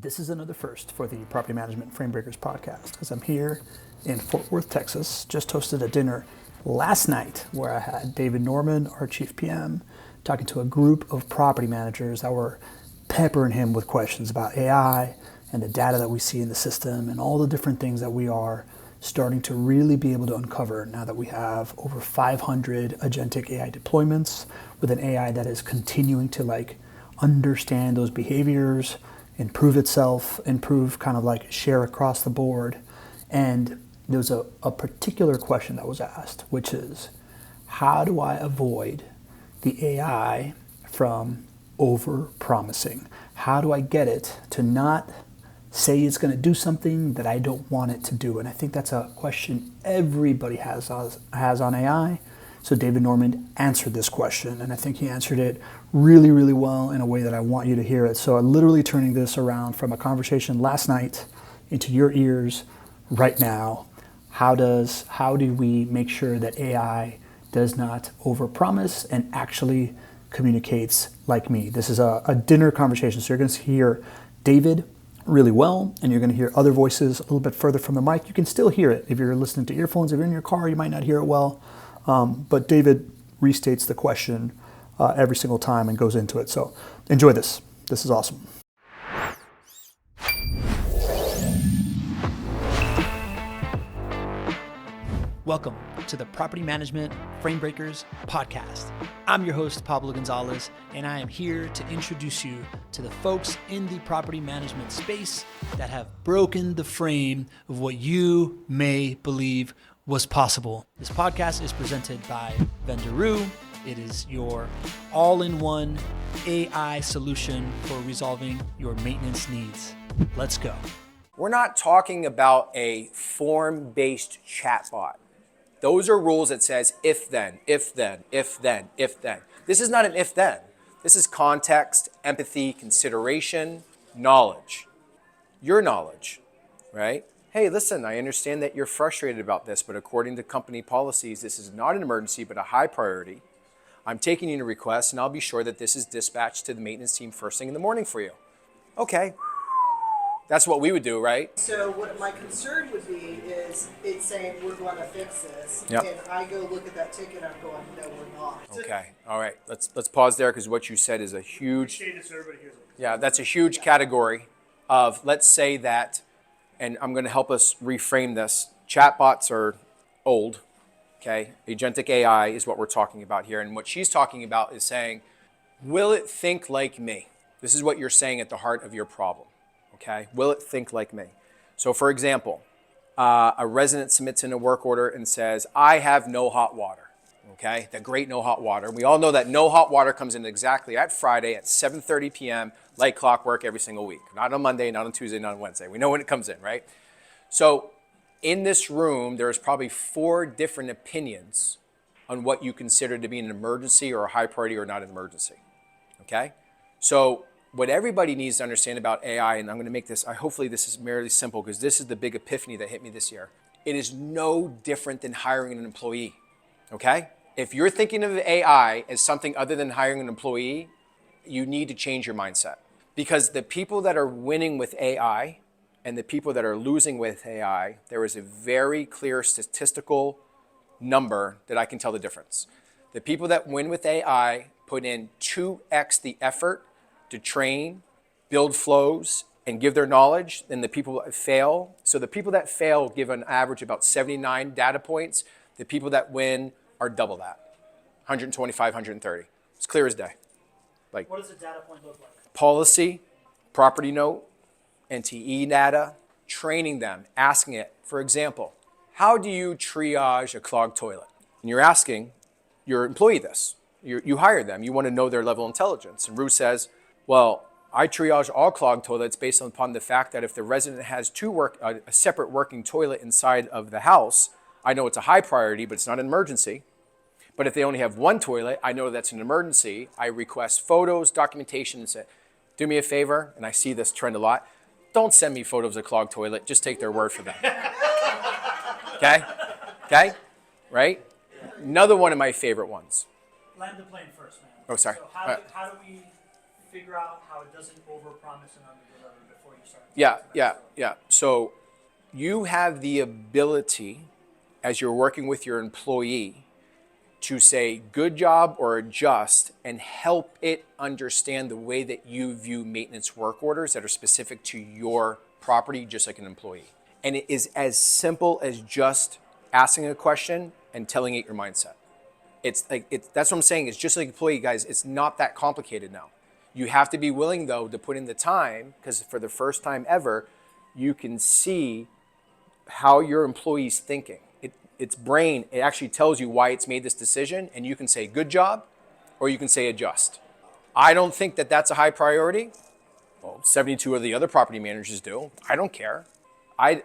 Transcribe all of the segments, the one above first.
This is another first for the Property Management Framebreakers podcast because I'm here in Fort Worth, Texas. Just hosted a dinner last night where I had David Norman, our chief PM, talking to a group of property managers that were peppering him with questions about AI and the data that we see in the system and all the different things that we are starting to really be able to uncover now that we have over 500 Agentic AI deployments with an AI that is continuing to understand those behaviors, improve itself, share across the board. And there was a particular question that was asked, which is, how do I avoid the AI from overpromising? How do I get it to not say it's going to do something that I don't want it to do? And I think that's a question everybody has on AI. So David Norman answered this question, and I think he answered it really, really well in a way that I want you to hear it. So I'm literally turning this around from a conversation last night into your ears right now. How do we make sure that AI does not overpromise and actually communicates like me? This is a dinner conversation, so you're going to hear David really well, and you're going to hear other voices a little bit further from the mic. You can still hear it if you're listening to earphones. If you're in your car, you might not hear it well. But David restates the question every single time and goes into it. So enjoy this. This is awesome. Welcome to the Property Management Framebreakers podcast. I'm your host, Pablo Gonzalez, and I am here to introduce you to the folks in the property management space that have broken the frame of what you may believe was possible. This podcast is presented by Vendoroo. It is your all-in-one AI solution for resolving your maintenance needs. Let's go. We're not talking about a form-based chatbot. Those are rules that says if then, if then, if then, if then. This is not an if then. This is context, empathy, consideration, knowledge. Your knowledge, right? Hey, listen, I understand that you're frustrated about this, but according to company policies, this is not an emergency, but a high priority. I'm taking in a request, and I'll be sure that this is dispatched to the maintenance team first thing in the morning for you. Okay. That's what we would do, right? So what my concern would be is it's saying we're going to fix this, Yep. and I go look at that ticket, I'm going, no, we're not. Okay. All right. Let's pause there because what you said is a huge. Yeah, that's a huge category of, let's say that, and I'm going to help us reframe this. Chatbots are old, okay? Agentic AI is what we're talking about here. And what she's talking about is saying, will it think like me? This is what you're saying at the heart of your problem, okay? Will it think like me? So for example, a resident submits in a work order and says, I have no hot water, okay? The great no hot water. We all know that no hot water comes in exactly at Friday at 7:30 p.m., like clockwork every single week. Not on Monday, not on Tuesday, not on Wednesday. We know when it comes in, right? So in this room, there's probably 4 different opinions on what you consider to be an emergency or a high priority or not an emergency, okay? So what everybody needs to understand about AI, and I'm gonna make this, hopefully this is merely simple because this is the big epiphany that hit me this year. It is no different than hiring an employee, okay? If you're thinking of AI as something other than hiring an employee, you need to change your mindset. Because the people that are winning with AI and the people that are losing with AI, there is a very clear statistical number that I can tell the difference. The people that win with AI put in 2x the effort to train, build flows, and give their knowledge than the people that fail. So the people that fail give an average about 79 data points. The people that win are double that, 125, 130. It's clear as day. What does a data point look like? Policy, property note, NTE data, training them, asking it. For example, how do you triage a clogged toilet? And you're asking your employee this. You hire them. You want to know their level of intelligence. And ROOs says, well, I triage all clogged toilets based upon the fact that if the resident has a separate working toilet inside of the house, I know it's a high priority, but it's not an emergency. But if they only have one toilet, I know that's an emergency. I request photos, documentation, and say, do me a favor, and I see this trend a lot, don't send me photos of a clogged toilet, just take their word for them. Okay? Right? Another one of my favorite ones. Land the plane first, man. Oh, sorry. So how do we figure out how it doesn't overpromise and underdeliver before you start Yeah. So you have the ability, as you're working with your employee, to say good job or adjust and help it understand the way that you view maintenance work orders that are specific to your property, just like an employee. And it is as simple as just asking a question and telling it your mindset. That's what I'm saying. It's just like employee, guys. It's not that complicated now. You have to be willing, though, to put in the time, because for the first time ever, you can see how your employee's thinking. Its brain, it actually tells you why it's made this decision, and you can say good job, or you can say adjust. I don't think that that's a high priority. Well, 72 of the other property managers do. I don't care.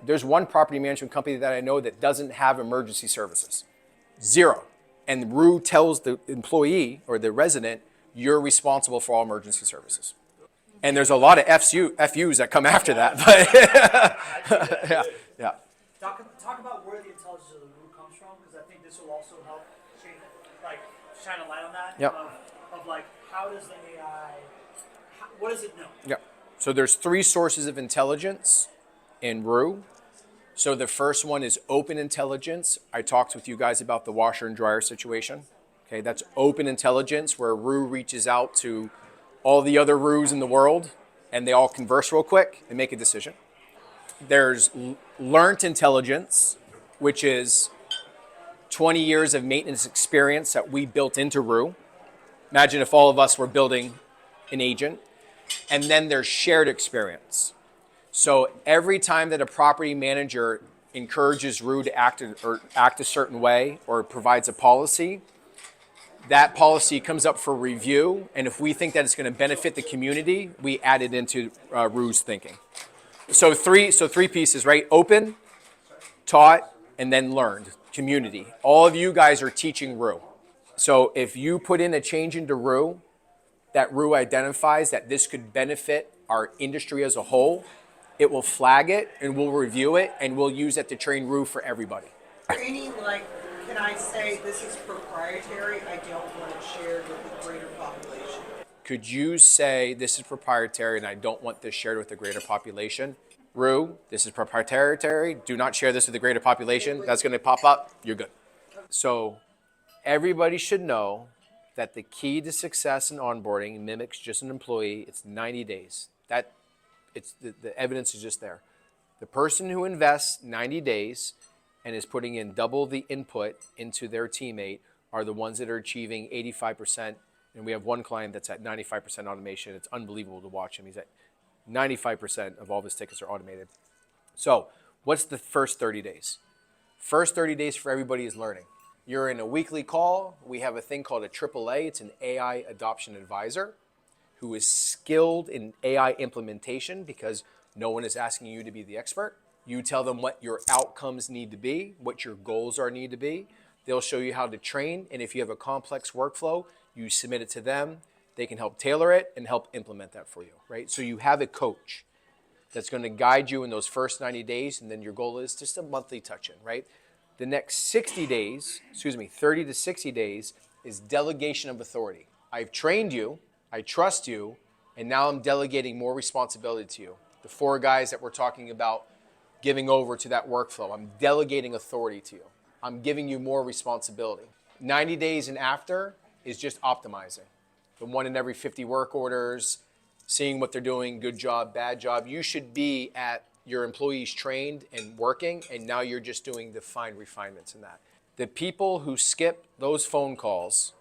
There's one property management company that I know that doesn't have emergency services. Zero. And ROO tells the employee or the resident, you're responsible for all emergency services. And there's a lot of FUs that come after that. But yeah. Talk about where the intelligence of the ROO comes from, because I think this will also help shine a light on that. Yep. Of like, how does the AI, what does it know? Yeah. So there's 3 sources of intelligence in ROO. So the first one is open intelligence. I talked with you guys about the washer and dryer situation. Okay, that's open intelligence, where ROO reaches out to all the other ROOs in the world, and they all converse real quick and make a decision. There's learned intelligence, which is 20 years of maintenance experience that we built into ROO. Imagine if all of us were building an agent. And then there's shared experience. So every time that a property manager encourages ROO to act a certain way or provides a policy, that policy comes up for review. And if we think that it's going to benefit the community, we add it into ROO's thinking. So three pieces, right? Open, taught, and then learned. Community. All of you guys are teaching ROO. So if you put in a change into ROO, that ROO identifies that this could benefit our industry as a whole, it will flag it and we'll review it and we'll use it to train ROO for everybody. Training, like, can I say this is proprietary? I don't want it shared with the greater population. Could you say this is proprietary and I don't want this shared with the greater population? ROO, this is proprietary. Do not share this with the greater population. That's going to pop up. You're good. So everybody should know that the key to success in onboarding mimics just an employee. It's 90 days. The evidence is just there. The person who invests 90 days and is putting in double the input into their teammate are the ones that are achieving 85%. And we have one client that's at 95% automation. It's unbelievable to watch him. He's at 95% of all of his tickets are automated. So what's the first 30 days? First 30 days for everybody is learning. You're in a weekly call. We have a thing called a AAA. It's an AI adoption advisor who is skilled in AI implementation, because no one is asking you to be the expert. You tell them what your outcomes need to be, what your goals need to be. They'll show you how to train. And if you have a complex workflow, you submit it to them. They can help tailor it and help implement that for you, right? So you have a coach that's going to guide you in those first 90 days. And then your goal is just a monthly touch-in, right? The next 30 to 60 days is delegation of authority. I've trained you, I trust you, and now I'm delegating more responsibility to you. The 4 guys that we're talking about giving over to that workflow, I'm delegating authority to you. I'm giving you more responsibility. 90 days and after is just optimizing. The 1 in every 50 work orders, seeing what they're doing, good job, bad job. You should be at your employees trained and working, and now you're just doing the fine refinements in that. The people who skip those phone calls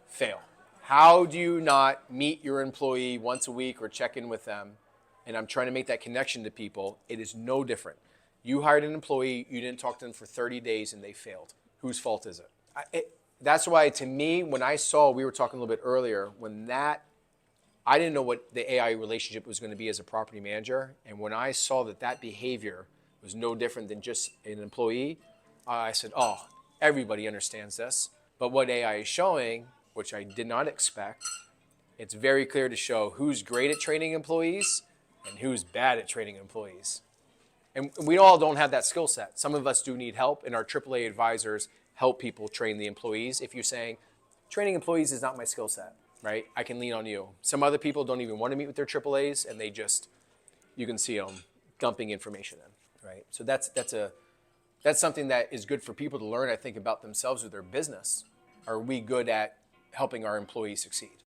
fail. How do you not meet your employee once a week or check in with them? And I'm trying to make that connection to people. It is no different. You hired an employee, you didn't talk to them for 30 days and they failed. Whose fault is it? That's why, to me, when I saw, we were talking a little bit earlier, I didn't know what the AI relationship was going to be as a property manager. And when I saw that behavior was no different than just an employee, I said, oh, everybody understands this. But what AI is showing, which I did not expect, it's very clear to show who's great at training employees and who's bad at training employees. And we all don't have that skill set. Some of us do need help, and our AAA advisors help people train the employees. If you're saying, training employees is not my skill set, right? I can lean on you. Some other people don't even want to meet with their AAAs, and you can see them dumping information in, right? So that's something that is good for people to learn, I think, about themselves or their business. Are we good at helping our employees succeed?